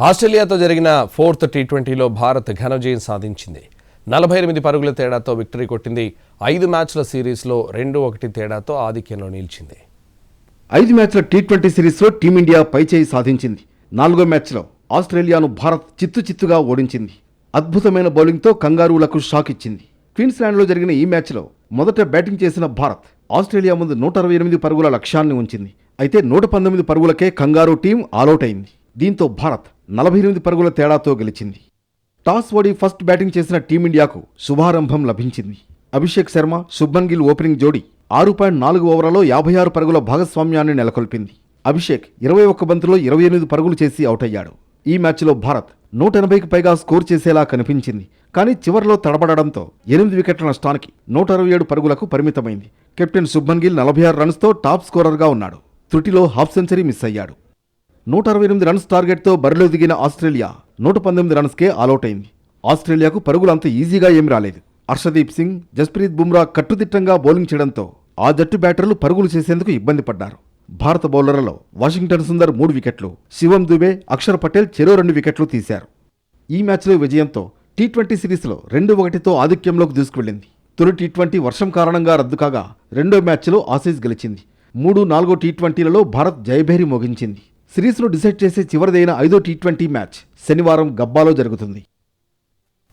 ఆస్ట్రేలియాతో జరిగిన 4th టీ20లో భారత్ ఘన విజయం సాధించింది. 48 పరుగుల తేడాతో విక్టరీ కొట్టింది. 5 మ్యాచ్ల సిరీస్లో 2-1 తేడాతో ఆధిక్యంలో నిలిచింది. 5 మ్యాచ్ల టీ20 సిరీస్లో టీమిండియా పైచేయి సాధించింది. 4వ మ్యాచ్లో ఆస్ట్రేలియాను భారత్ చిత్తుగా ఓడించింది. అద్భుతమైన బౌలింగ్తో కంగారూలకు షాక్ ఇచ్చింది. క్వీన్స్లాండ్లో జరిగిన ఈ మ్యాచ్లో మొదట బ్యాటింగ్ చేసిన భారత్ ఆస్ట్రేలియా ముందు 168 పరుగుల లక్ష్యాన్ని ఉంచింది. అయితే 119 పరుగులకే కంగారూ టీం ఆలౌట్ అయింది. దీంతో భారత్ 48 పరుగుల తేడాతో గెలిచింది. టాస్ ఓడి ఫస్ట్ బ్యాటింగ్ చేసిన టీమిండియాకు శుభారంభం లభించింది. అభిషేక్ శర్మ, శుభ్మన్ గిల్ ఓపెనింగ్ జోడీ 6.4 ఓవర్లలో 56 పరుగుల భాగస్వామ్యాన్ని నెలకొల్పింది. అభిషేక్ 21 బంతుల్లో 28 పరుగులు చేసి అవుట్ అయ్యాడు. ఈ మ్యాచ్లో భారత్ 180కి పైగా స్కోర్ చేసేలా కనిపించింది. కానీ చివర్లో తడబడడంతో 8 వికెట్ల నష్టానికి 167 పరుగులకు పరిమితమైంది. కెప్టెన్ శుభ్మన్ గిల్ 46 రన్స్తో టాప్ స్కోరర్గా ఉన్నాడు. త్రుటిలో హాఫ్ సెంచరీ మిస్ అయ్యాడు. 168 రన్స్ టార్గెట్తో బరిలో దిగిన ఆస్ట్రేలియా 119 రన్స్కే ఆలౌట్ అయింది. ఆస్ట్రేలియాకు పరుగులు అంత ఈజీగా ఏమి రాలేదు. హర్షదీప్ సింగ్, జస్ప్రీత్ బుమ్రా కట్టుదిట్టంగా బౌలింగ్ చేయడంతో ఆ జట్టు బ్యాటర్లు పరుగులు చేసేందుకు ఇబ్బంది పడ్డారు. భారత బౌలర్లలో వాషింగ్టన్ సుందర్ 3 వికెట్లు, శివం దుబే, అక్షర్ పటేల్ చెరో 2 వికెట్లు తీశారు. ఈ మ్యాచ్లో విజయంతో టీ20 సిరీస్లో 2-1తో ఆధిక్యంలోకి దూసుకువెళ్లింది. తొలి టీ20 వర్షం కారణంగా రద్దు కాగా రెండో మ్యాచ్లో ఆసీస్ గెలిచింది. 3-4 టీ20లలో భారత్ జయభేరి మోగించింది. సిరీస్ను డిసైడ్ చేసే చివరిదైన 5వ టీ20 మ్యాచ్ శనివారం గబ్బాలో జరుగుతుంది.